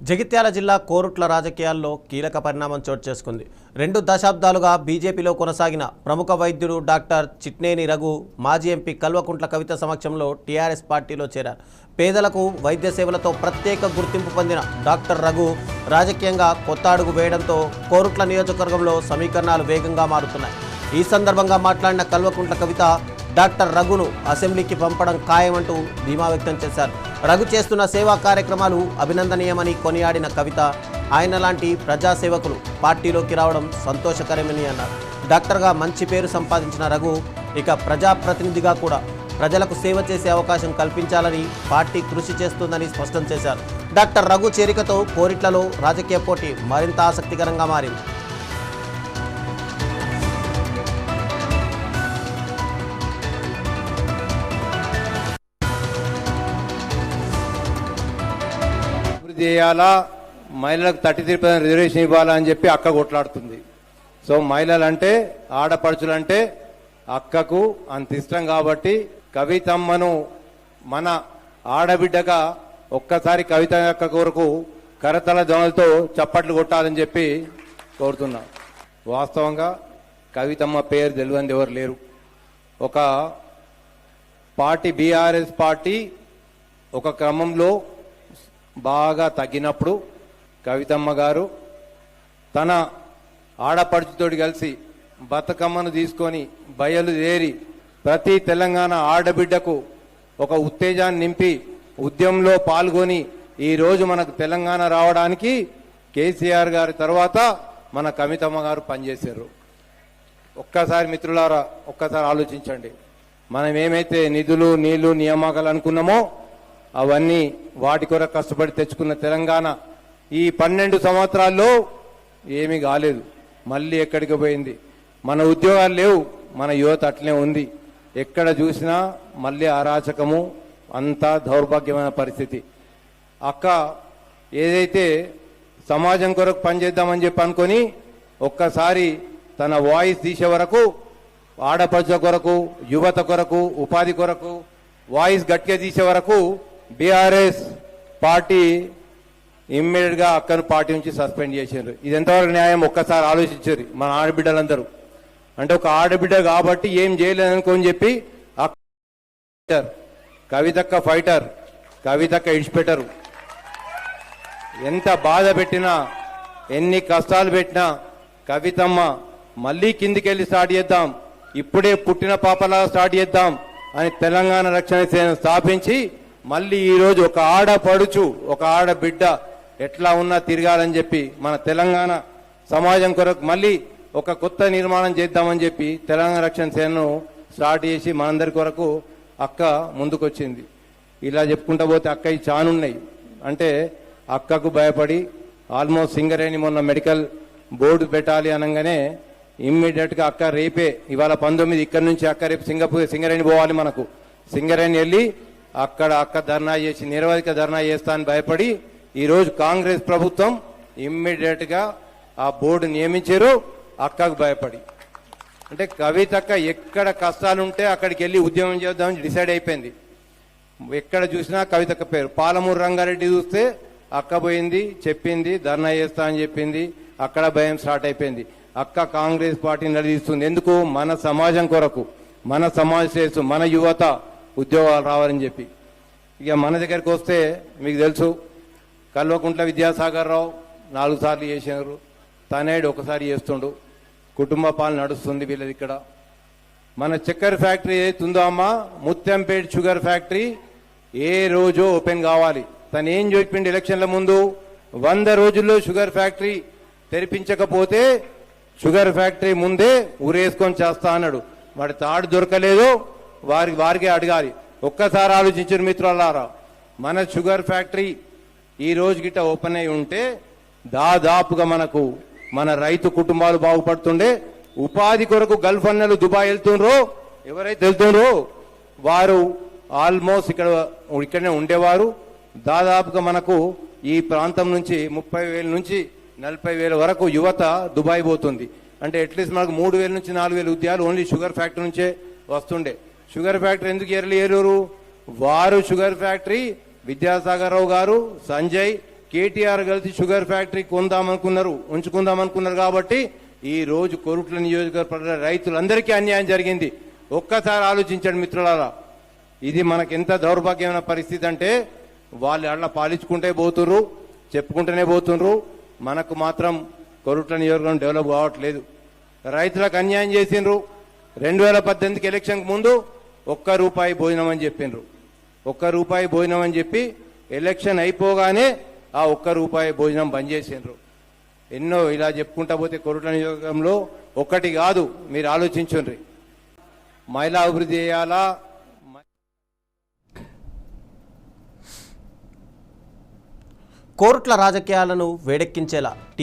జగిత్యాల జిల్లా కోరుట్ల రాజకీయాల్లో కీలక పరిణామం చోటు చేసుకుంది. 2 దశాబ్దాలుగా బీజేపీలో కొనసాగిన ప్రముఖ వైద్యుడు డాక్టర్ చిట్నేని రఘు మాజీ ఎంపీ కల్వకుంట్ల కవిత సమక్షంలో టీఆర్ఎస్ పార్టీలో చేరారు. పేదలకు వైద్య సేవలతో ప్రత్యేక గుర్తింపు పొందిన డాక్టర్ రఘు రాజకీయంగా కొత్త అడుగు వేయడంతో కోరుట్ల నియోజకవర్గంలో సమీకరణాలు వేగంగా మారుతున్నాయి. ఈ సందర్భంగా మాట్లాడిన కల్వకుంట్ల కవిత డాక్టర్ రఘును అసెంబ్లీకి పంపడం ఖాయమంటూ ధీమా వ్యక్తం చేశారు. రఘు చేస్తున్న సేవా కార్యక్రమాలు అభినందనీయమని కొనియాడిన కవిత ఆయన లాంటి ప్రజాసేవకులు పార్టీలోకి రావడం సంతోషకరమని అన్నారు. డాక్టర్గా మంచి పేరు సంపాదించిన రఘు ఇక ప్రజాప్రతినిధిగా కూడా ప్రజలకు సేవ చేసే అవకాశం కల్పించాలని పార్టీ కృషి చేస్తుందని స్పష్టం చేశారు. డాక్టర్ రఘు చేరికతో కోరిట్లలో రాజకీయ పోటీ మరింత ఆసక్తికరంగా మారింది. చేయాలా, మహిళలకు 33% రిజర్వేషన్ ఇవ్వాలా అని చెప్పి అక్క కొట్లాడుతుంది. సో మహిళలంటే ఆడపడుచులంటే అక్కకు అంత ఇష్టం కాబట్టి కవితమ్మను మన ఆడబిడ్డగా ఒక్కసారి కవిత అక్క కొరకు కరతల ధ్వనులతో చప్పట్లు కొట్టాలని చెప్పి కోరుతున్నా. వాస్తవంగా కవితమ్మ పేరు తెలియని ఎవరు లేరు. ఒక పార్టీ బీఆర్ఎస్ పార్టీ ఒక క్రమంలో బాగా తగ్గినప్పుడు కవితమ్మ గారు తన ఆడపడుచుతోటి కలిసి బతుకమ్మను తీసుకొని బయలుదేరి ప్రతి తెలంగాణ ఆడబిడ్డకు ఒక ఉత్తేజాన్ని నింపి ఉద్యమంలో పాల్గొని ఈరోజు మనకు తెలంగాణ రావడానికి కేసీఆర్ గారి తర్వాత మన కవితమ్మ గారు పనిచేశారు. ఒక్కసారి మిత్రులారా ఒక్కసారి ఆలోచించండి. మనం ఏమైతే నిధులు నీళ్లు నియామకాలు అనుకున్నామో అవన్నీ వాటి కొరకు కష్టపడి తెచ్చుకున్న తెలంగాణ ఈ 12 సంవత్సరాల్లో ఏమీ కాలేదు. మళ్ళీ ఎక్కడికి పోయింది? మన ఉద్యోగాలు లేవు, మన యువత అట్లే ఉంది. ఎక్కడ చూసినా మళ్ళీ అరాచకము, అంతా దౌర్భాగ్యమైన పరిస్థితి. అక్క ఏదైతే సమాజం కొరకు పనిచేద్దామని చెప్పి అనుకొని ఒక్కసారి తన వాయిస్ తీసే వరకు ఆడపడుచుల కొరకు, యువత కొరకు, ఉపాధి కొరకు వాయిస్ గట్టిగా తీసే వరకు బీఆర్ఎస్ పార్టీ ఇమ్మీడియట్ గా అక్కను పార్టీ నుంచి సస్పెండ్ చేశారు. ఇది ఎంతవరకు న్యాయం ఒక్కసారి ఆలోచించారు మన ఆడబిడ్డలందరూ. అంటే ఒక ఆడబిడ్డ కాబట్టి ఏం చేయలేదనుకోని చెప్పి కవితక్క ఫైటర్, కవితక్క ఇడిచిపెట్టరు. ఎంత బాధ పెట్టినా ఎన్ని కష్టాలు పెట్టినా కవితమ్మ మళ్ళీ కిందికెళ్ళి స్టార్ట్ చేద్దాం, ఇప్పుడే పుట్టిన పాపలా స్టార్ట్ చేద్దాం అని తెలంగాణ రక్షణ సేన స్థాపించి మళ్ళీ ఈరోజు ఒక ఆడపడుచు, ఒక ఆడబిడ్డ ఎట్లా ఉన్నా తిరగాలని చెప్పి మన తెలంగాణ సమాజం కొరకు మళ్ళీ ఒక కొత్త నిర్మాణం చేద్దామని చెప్పి తెలంగాణ రక్షణ సేనను స్టార్ట్ చేసి మనందరి కొరకు అక్క ముందుకొచ్చింది. ఇలా చెప్పుకుంటా పోతే అక్క చానున్నాయి. అంటే అక్కకు భయపడి ఆల్మోస్ట్ సింగరేణి మొన్న మెడికల్ బోర్డు పెట్టాలి అనగానే ఇమ్మీడియట్ గా అక్క రేపే ఇవాళ 19 ఇక్కడ నుంచి అక్క రేపు సింగరేణి పోవాలి. మనకు సింగరేణి వెళ్ళి అక్కడ అక్క ధర్నా చేసి నిరవధిక ధర్నా చేస్తా అని భయపడి ఈరోజు కాంగ్రెస్ ప్రభుత్వం ఇమ్మీడియట్ గా ఆ బోర్డు నియమించారు అక్కకు భయపడి. అంటే కవితక్క ఎక్కడ కష్టాలుంటే అక్కడికి వెళ్ళి ఉద్యమం చేద్దామని డిసైడ్ అయిపోయింది. ఎక్కడ చూసినా కవితక్క పేరు. పాలమూరు రంగారెడ్డి చూస్తే అక్క పోయింది, చెప్పింది, ధర్నా చేస్తా అని చెప్పింది. అక్కడ భయం స్టార్ట్ అయిపోయింది. అక్క కాంగ్రెస్ పార్టీని నిలదీస్తుంది. ఎందుకు? మన సమాజం కొరకు, మన సమాజ శ్రేయస్సు, మన యువత ఉద్యోగాలు రావాలని చెప్పి. ఇక మన దగ్గరికి వస్తే మీకు తెలుసు, కల్వకుంట్ల విద్యాసాగర్ రావు 4 సార్లు చేసినారు, తనేడు ఒకసారి చేస్తుండు. కుటుంబ పాలన నడుస్తుంది వీళ్ళది. ఇక్కడ మన చక్కెర ఫ్యాక్టరీ ఏదైతుందో అమ్మ, ముత్యంపేట షుగర్ ఫ్యాక్టరీ ఏ రోజు ఓపెన్ కావాలి. తను ఏం చెప్పిండు ఎలక్షన్ల ముందు, 100 రోజుల్లో షుగర్ ఫ్యాక్టరీ తెరిపించకపోతే షుగర్ ఫ్యాక్టరీ ముందే ఊరేసుకొని చేస్తా అన్నాడు. వాడి తాడు దొరకలేదు, వారికే అడగాలి. ఒక్కసారి ఆలోచించారు మిత్రులారా. మన షుగర్ ఫ్యాక్టరీ ఈ రోజు గిట్ట ఓపెన్ అయి ఉంటే దాదాపుగా మనకు మన రైతు కుటుంబాలు బాగుపడుతుండే. ఉపాధి కొరకు గల్ఫ్ అన్నలు దుబాయ్ వెళ్తుండ్రో, ఎవరైతే వెళ్తుండ్రో వారు ఆల్మోస్ట్ ఇక్కడనే ఉండేవారు. దాదాపుగా మనకు ఈ ప్రాంతం నుంచి 30,000 నుంచి 40,000 వరకు యువత దుబాయ్ పోతుంది. అంటే అట్లీస్ట్ మనకు 3,000 నుంచి 4,000 ఉద్యోగాలు ఓన్లీ షుగర్ ఫ్యాక్టరీ నుంచే వస్తుండే. షుగర్ ఫ్యాక్టరీ ఎందుకు ఏరలేరు? వారు షుగర్ ఫ్యాక్టరీ విద్యాసాగర్ రావు గారు, సంజయ్ కేటీఆర్ కలిసి షుగర్ ఫ్యాక్టరీ కొందామనుకున్నారు, ఉంచుకుందామనుకున్నారు. కాబట్టి ఈ రోజు కొరుట్ల నియోజకవర్గ రైతులందరికీ అన్యాయం జరిగింది. ఒక్కసారి ఆలోచించండి మిత్రులారా, ఇది మనకి ఎంత దౌర్భాగ్యమైన పరిస్థితి అంటే వాళ్ళు అట్లా పాలించుకుంటే పోతుర్రు, చెప్పుకుంటూనే పోతుర్రు. మనకు మాత్రం కొరుట్ల నియోజకవర్గం డెవలప్ కావట్లేదు. రైతులకు అన్యాయం చేసిండ్రు. 2018 ఎలక్షన్కి ముందు ₹1 భోజనం అని చెప్పిండ్రు. ₹1 భోజనం అని చెప్పి ఎలక్షన్ అయిపోగానే ఆ ₹1 భోజనం బంద్ చేసిండ్రు. ఎన్నో ఇలా చెప్పుకుంటా పోతే కొరుట్ల నియోజకవర్గంలో ఒక్కటి కాదు, మీరు ఆలోచించుండ్రి. మహిళా అభివృద్ధి చేయాలా, కోర్టుల రాజకీయాలను వేడెక్కించేలా